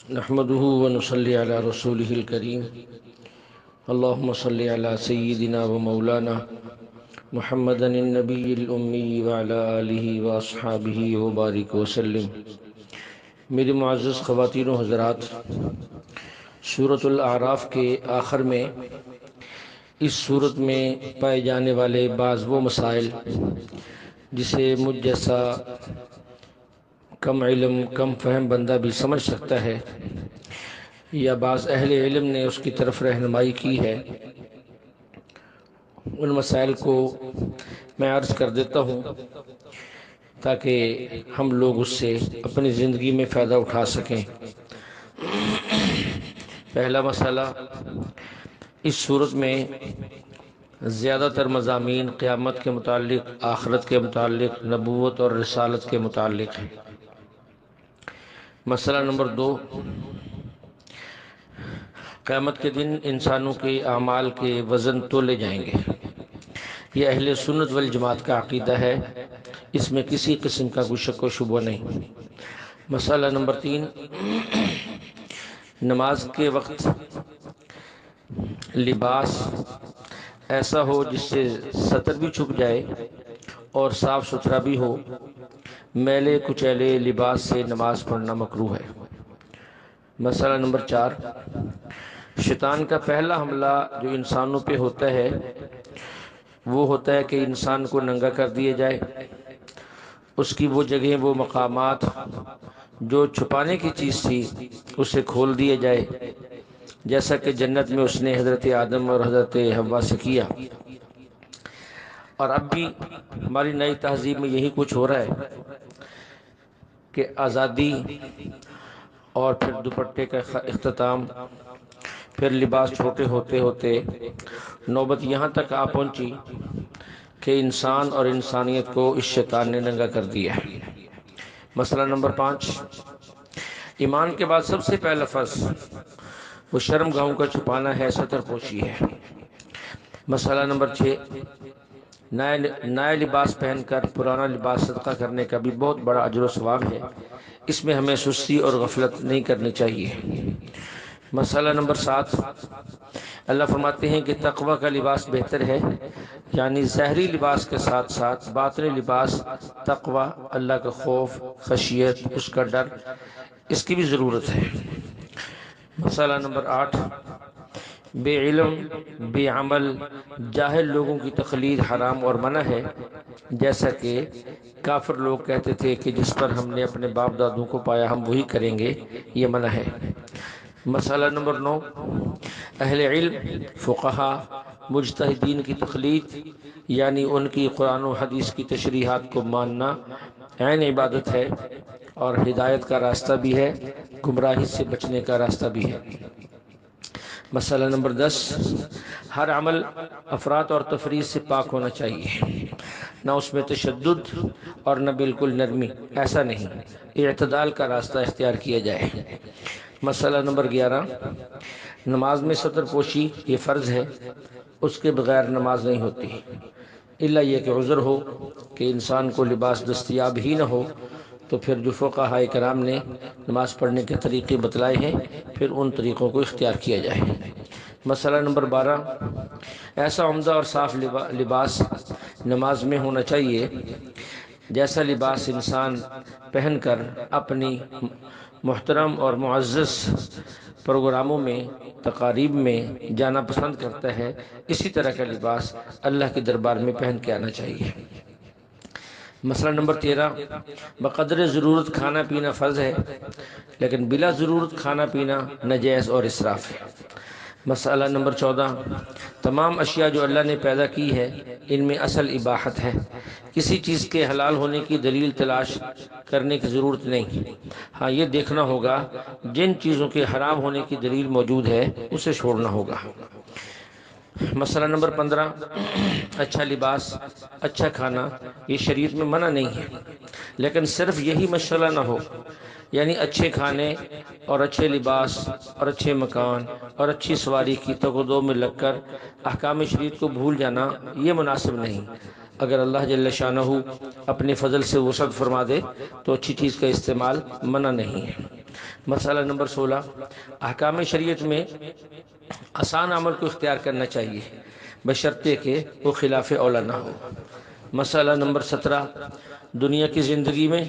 نحمده ونصلي على رسوله الكريم اللهم صل على سيدنا ومولانا محمد النبي الأمي وعلى آله وأصحابه وبارك وسلم۔ میرے معزز خواتین و حضرات، سورۃ الاعراف کے آخر میں اس سورت میں پائے جانے والے بعض وہ مسائل جسے مجھ جیسا کم علم کم فہم بندہ بھی سمجھ سکتا ہے یا بعض اہل علم نے اس کی طرف رہنمائی کی ہے، ان مسائل کو میں عرض کر دیتا ہوں تاکہ ہم لوگ اس سے اپنی زندگی میں فائدہ اٹھا سکیں۔ پہلا مسئلہ، اس صورت میں زیادہ تر مضامین قیامت کے متعلق، آخرت کے متعلق، نبوت اور رسالت کے متعلق ہیں۔ مسئلہ نمبر 2، قیامت کے دن انسانوں کے اعمال کے وزن تولے جائیں گے۔ یہ اہل سنت والجماعت کا عقیدہ ہے، اس میں کسی قسم کا کوئی شک و شبہ نہیں۔ مسئلہ نمبر 3، نماز کے وقت لباس ایسا ہو جس سے سطر بھی چھپ جائے اور صاف ستھرا بھی ہو۔ میلے کچیلے لباس سے نماز پڑھنا مکروہ ہے۔ مسئلہ نمبر 4، شیطان کا پہلا حملہ جو انسانوں پہ ہوتا ہے وہ ہوتا ہے کہ انسان کو ننگا کر دیا جائے، اس کی وہ جگہیں، وہ مقامات جو چھپانے کی چیز تھی اسے کھول دیا جائے، جیسا کہ جنت میں اس نے حضرت آدم اور حضرت حوا سے کیا، اور اب بھی ہماری نئی تہذیب میں یہی کچھ ہو رہا ہے کہ آزادی اور پھر دوپٹے کا اختتام، پھر لباس چھوٹے ہوتے ہوتے نوبت یہاں تک آ پہنچی کہ انسان اور انسانیت کو اس شیطان نے ننگا کر دیا ہے۔ مسئلہ نمبر 5، ایمان کے بعد سب سے پہلا فرض وہ شرم گاہوں کا چھپانا ہے، ستر پوشی ہے۔ مسئلہ نمبر 6، نیا لباس پہن کر پرانا لباس صدقہ کرنے کا بھی بہت بڑا اجر و ثواب ہے، اس میں ہمیں سستی اور غفلت نہیں کرنی چاہیے۔ مسئلہ نمبر 7، اللہ فرماتے ہیں کہ تقوی کا لباس بہتر ہے، یعنی ظاہری لباس کے ساتھ ساتھ باطنی لباس تقوی، اللہ کا خوف، خشیت، اس کا ڈر، اس کی بھی ضرورت ہے۔ مسئلہ نمبر 8، بے علم، بے عمل، جاہل لوگوں کی تقلید حرام اور منع ہے، جیسا کہ کافر لوگ کہتے تھے کہ جس پر ہم نے اپنے باپ دادوں کو پایا ہم وہی کریں گے، یہ منع ہے۔ مسئلہ نمبر 9، اہل علم، فقہا، مجتہدین کی تقلید، یعنی ان کی قرآن و حدیث کی تشریحات کو ماننا عین عبادت ہے اور ہدایت کا راستہ بھی ہے، گمراہی سے بچنے کا راستہ بھی ہے۔ مسئلہ نمبر 10، ہر عمل افراط اور تفریط سے پاک ہونا چاہیے، نہ اس میں تشدد اور نہ بالکل نرمی، ایسا نہیں، اعتدال کا راستہ اختیار کیا جائے۔ مسئلہ نمبر 11، نماز میں ستر پوشی یہ فرض ہے، اس کے بغیر نماز نہیں ہوتی، الا یہ کہ عذر ہو کہ انسان کو لباس دستیاب ہی نہ ہو، تو پھر جو فقہاء کرام نے نماز پڑھنے کے طریقے بتلائے ہیں پھر ان طریقوں کو اختیار کیا جائے۔ مسئلہ نمبر 12، ایسا عمدہ اور صاف لباس نماز میں ہونا چاہیے جیسا لباس انسان پہن کر اپنی محترم اور معزز پروگراموں میں، تقاریب میں جانا پسند کرتا ہے، اسی طرح کا لباس اللہ کے دربار میں پہن کے آنا چاہیے۔ مسئلہ نمبر 13، بقدر ضرورت کھانا پینا فرض ہے، لیکن بلا ضرورت کھانا پینا ناجائز اور اسراف ہے۔ مسئلہ نمبر 14، تمام اشیاء جو اللہ نے پیدا کی ہے ان میں اصل اباحت ہے، کسی چیز کے حلال ہونے کی دلیل تلاش کرنے کی ضرورت نہیں، ہاں یہ دیکھنا ہوگا جن چیزوں کے حرام ہونے کی دلیل موجود ہے اسے چھوڑنا ہوگا۔ مسئلہ نمبر 15، اچھا لباس، اچھا کھانا یہ شریعت میں منع نہیں ہے، لیکن صرف یہی مشغلہ نہ ہو، یعنی اچھے کھانے اور اچھے لباس اور اچھے مکان اور اچھی سواری کی تگ میں لگ کر احکام شریعت کو بھول جانا یہ مناسب نہیں۔ اگر اللہ جل شانہ اپنے فضل سے وسعت فرما دے تو اچھی چیز کا استعمال منع نہیں ہے۔ مسئلہ نمبر 16، احکام شریعت میں آسان عمل کو اختیار کرنا چاہیے بشرطے کہ وہ خلاف اولا نہ ہو۔ مسئلہ نمبر 17، دنیا کی زندگی میں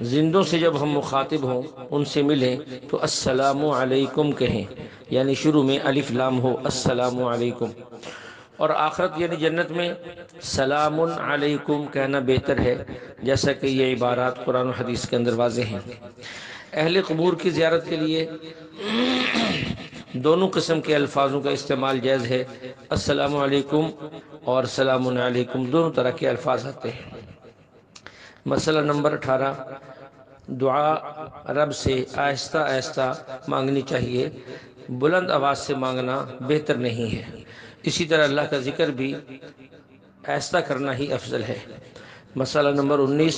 زندوں سے جب ہم مخاطب ہوں، ان سے ملیں تو السلام علیکم کہیں، یعنی شروع میں الف لام ہو السلام علیکم، اور آخرت یعنی جنت میں سلام علیکم کہنا بہتر ہے، جیسا کہ یہ عبارات قرآن و حدیث کے اندر واضح ہیں۔ اہل قبور کی زیارت کے لیے دونوں قسم کے الفاظوں کا استعمال جائز ہے، السلام علیکم اور سلام علیکم دونوں طرح کے الفاظ آتے ہیں۔ مسئلہ نمبر 18، دعا رب سے آہستہ آہستہ مانگنی چاہیے، بلند آواز سے مانگنا بہتر نہیں ہے۔ اسی طرح اللہ کا ذکر بھی آہستہ کرنا ہی افضل ہے۔ مسئلہ نمبر 19،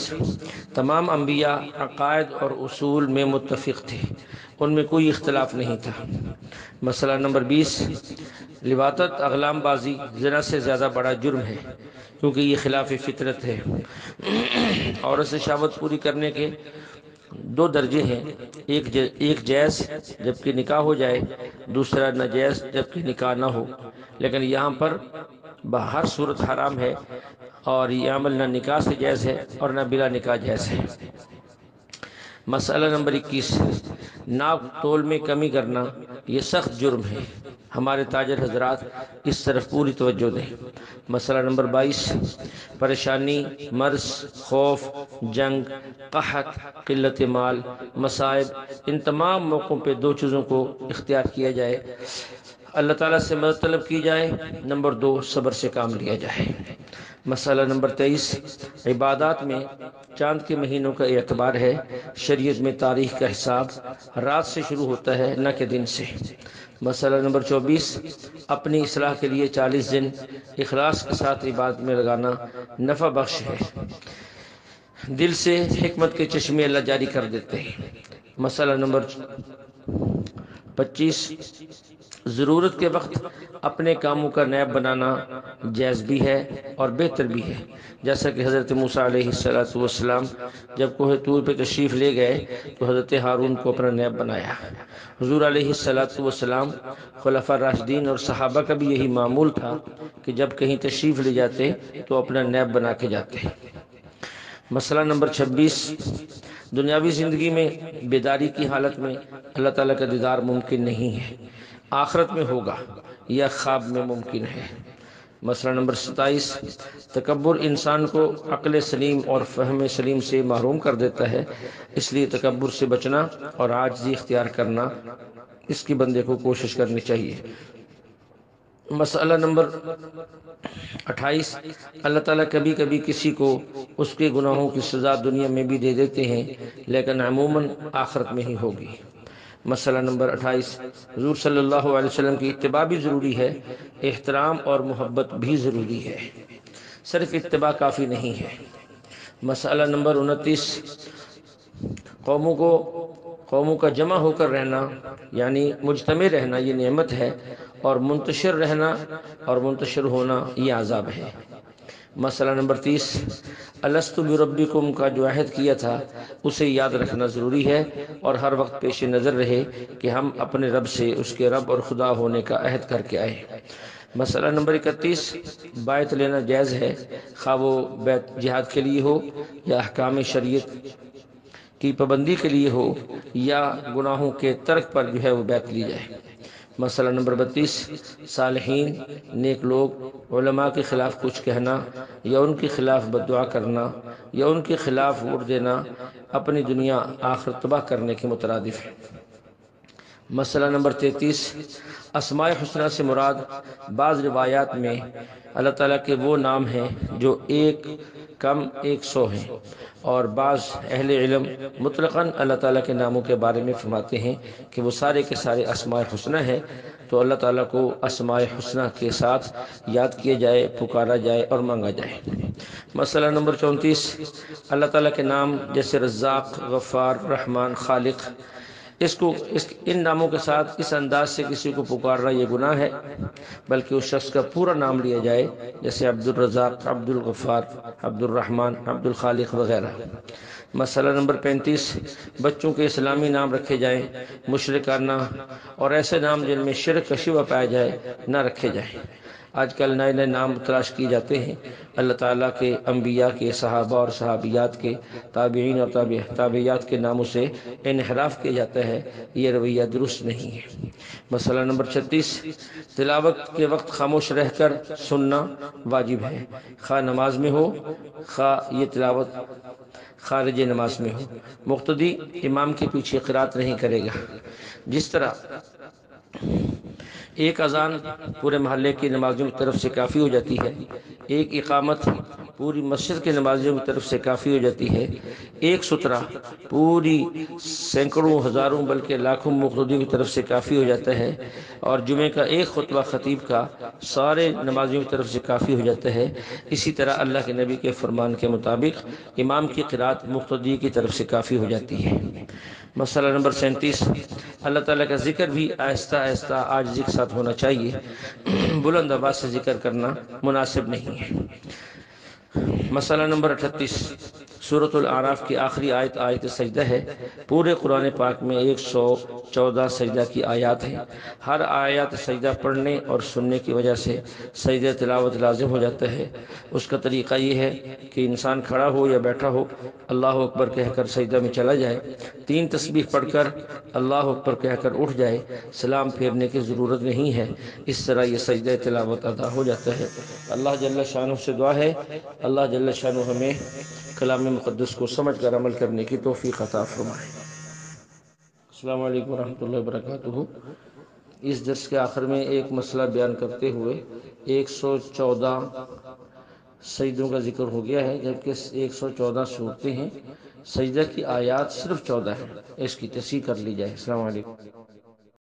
تمام انبیاء عقائد اور اصول میں متفق تھے، ان میں کوئی اختلاف نہیں تھا۔ مسئلہ نمبر 20، لواطت اغلام بازی زنا سے زیادہ بڑا جرم ہے، کیونکہ یہ خلاف فطرت ہے۔ عورت سے شہوت پوری کرنے کے 2 درجے ہیں، ایک جائز جبکہ نکاح ہو جائے، دوسرا ناجائز جبکہ نکاح نہ ہو، لیکن یہاں پر ہر صورت حرام ہے، اور یہ عمل نہ نکاح سے جائز ہے اور نہ بلا نکاح جائز ہے۔ مسئلہ نمبر 21، ناپ تول میں کمی کرنا یہ سخت جرم ہے، ہمارے تاجر حضرات اس طرف پوری توجہ دیں۔ مسئلہ نمبر 22، پریشانی، مرض، خوف، جنگ، قحط، قلت مال، مصائب، ان تمام موقعوں پہ 2 چیزوں کو اختیار کیا جائے، اللہ تعالیٰ سے مدد طلب کی جائے، نمبر 2 صبر سے کام لیا جائے۔ مسئلہ نمبر 23، عبادات میں چاند کے مہینوں کا اعتبار ہے، شریعت میں تاریخ کا حساب رات سے شروع ہوتا ہے نہ کہ دن سے۔ مسئلہ نمبر 24، اپنی اصلاح کے لیے 40 دن اخلاص کے ساتھ عبادت میں لگانا نفع بخش ہے، دل سے حکمت کے چشمے اللہ جاری کر دیتے ہیں۔ مسئلہ نمبر 25، ضرورت کے وقت اپنے کاموں کا نیب بنانا جائز بھی ہے اور بہتر بھی ہے، جیسا کہ حضرت موسیٰ علیہ السلام جب کوہ طور پہ تشریف لے گئے تو حضرت ہارون کو اپنا نیب بنایا۔ حضور علیہ السلام، خلفاء راشدین اور صحابہ کا بھی یہی معمول تھا کہ جب کہیں تشریف لے جاتے تو اپنا نیب بنا کے جاتے۔ مسئلہ نمبر 26، دنیاوی زندگی میں بیداری کی حالت میں اللہ تعالیٰ کا دیدار ممکن نہیں ہے، آخرت میں ہوگا یا خواب میں ممکن ہے۔ مسئلہ نمبر 27، تکبر انسان کو عقل سلیم اور فہم سلیم سے محروم کر دیتا ہے، اس لیے تکبر سے بچنا اور عاجزی اختیار کرنا اس کی بندے کو کوشش کرنی چاہیے۔ مسئلہ نمبر 28، اللہ تعالیٰ کبھی کبھی کسی کو اس کے گناہوں کی سزا دنیا میں بھی دے دیتے ہیں، لیکن عموماً آخرت میں ہی ہوگی۔ مسئلہ نمبر 28، حضور صلی اللہ علیہ وسلم کی اتباع بھی ضروری ہے، احترام اور محبت بھی ضروری ہے، صرف اتباع کافی نہیں ہے۔ مسئلہ نمبر 29، قوموں کا جمع ہو کر رہنا یعنی مجتمع رہنا یہ نعمت ہے، اور منتشر رہنا اور منتشر ہونا یہ عذاب ہے۔ مسئلہ نمبر 30، الست بربکم کا جو عہد کیا تھا اسے یاد رکھنا ضروری ہے، اور ہر وقت پیش نظر رہے کہ ہم اپنے رب سے اس کے رب اور خدا ہونے کا عہد کر کے آئے۔ مسئلہ نمبر 31، بیعت لینا جائز ہے، خواہ وہ بیعت جہاد کے لیے ہو یا احکام شریعت کی پابندی کے لیے ہو یا گناہوں کے ترک پر جو ہے وہ بیعت لی جائے۔ مسئلہ نمبر 32، صالحین نیک لوگ علماء کے خلاف کچھ کہنا یا ان کے خلاف بددعا کرنا یا ان کے خلاف ووٹ دینا اپنی دنیا آخرت تباہ کرنے کے مترادف ہے۔ مسئلہ نمبر 33، اسماء حسنہ سے مراد بعض روایات میں اللہ تعالیٰ کے وہ نام ہیں جو 100 ہیں، اور بعض اہل علم مطلقاً اللہ تعالیٰ کے ناموں کے بارے میں فرماتے ہیں کہ وہ سارے کے سارے اسماء حسنہ ہیں، تو اللہ تعالیٰ کو اسماء حسنہ کے ساتھ یاد کیا جائے، پکارا جائے اور مانگا جائے۔ مسئلہ نمبر 34، اللہ تعالیٰ کے نام جیسے رزاق، غفار، رحمان، خالق، ان ناموں کے ساتھ اس انداز سے کسی کو پکارنا یہ گناہ ہے، بلکہ اس شخص کا پورا نام لیا جائے، جیسے عبد الرزاق، عبد الغفار، عبد الرحمن، عبد الخالق وغیرہ۔ مسئلہ نمبر 35، بچوں کے اسلامی نام رکھے جائیں، مشرکانہ اور ایسے نام جن میں شرک کا شبہ پایا جائے نہ رکھے جائیں۔ آج کل نئے نئے نام تلاش کیے جاتے ہیں، اللہ تعالیٰ کے انبیاء کے، صحابہ اور صحابیات کے، تابعین اور تابعیات کے ناموں سے انحراف کیا جاتا ہے، یہ رویہ درست نہیں ہے۔ مسئلہ نمبر 36، تلاوت کے وقت خاموش رہ کر سننا واجب ہے، خواہ نماز میں ہو خواہ یہ تلاوت خارج نماز میں ہو۔ مقتدی امام کے پیچھے قرات نہیں کرے گا۔ جس طرح ایک اذان پورے محلے کی نمازیوں کی طرف سے کافی ہو جاتی ہے، ایک اقامت پوری مسجد کے نمازیوں کی طرف سے کافی ہو جاتی ہے، ایک سترہ پوری سینکڑوں ہزاروں بلکہ لاکھوں مقتدیوں کی طرف سے کافی ہو جاتا ہے، اور جمعے کا ایک خطبہ خطیب کا سارے نمازیوں کی طرف سے کافی ہو جاتا ہے۔ اسی طرح اللہ کے نبی کے فرمان کے مطابق امام کی قرات مقتدی کی طرف سے کافی ہو جاتی ہے۔ مسئلہ نمبر 37، اللہ تعالیٰ کا ذکر بھی آہستہ آہستہ عاجزی کے ساتھ ہونا چاہیے، بلند آواز سے ذکر کرنا مناسب نہیں ہے۔ مسئلہ نمبر 38، سورۃ الاعراف کی آخری آیت آیت سجدہ ہے۔ پورے قرآن پاک میں 114 سجدہ کی آیات ہیں۔ ہر آیات سجدہ پڑھنے اور سننے کی وجہ سے سجدہ تلاوت لازم ہو جاتا ہے۔ اس کا طریقہ یہ ہے کہ انسان کھڑا ہو یا بیٹھا ہو، اللہ اکبر کہہ کر سجدہ میں چلا جائے، 3 تسبیح پڑھ کر اللہ اکبر کہہ کر اٹھ جائے، سلام پھیرنے کی ضرورت نہیں ہے۔ اس طرح یہ سجدہ تلاوت ادا ہو جاتا ہے۔ اللہ جل شانہ سے دعا ہے اللہ جل شانہ ہمیں کلام مقدس کو سمجھ کر عمل کرنے کی توفیق عطا فرمائے۔ السلام علیکم ورحمۃ اللہ وبرکاتہ۔ اس درس کے آخر میں ایک مسئلہ بیان کرتے ہوئے 114 سجدوں کا ذکر ہو گیا ہے، جبکہ 114 صورتیں ہیں، سجدہ کی آیات صرف 14 ہیں۔ اس کی تصحیح کر لی جائے۔ السلام علیکم۔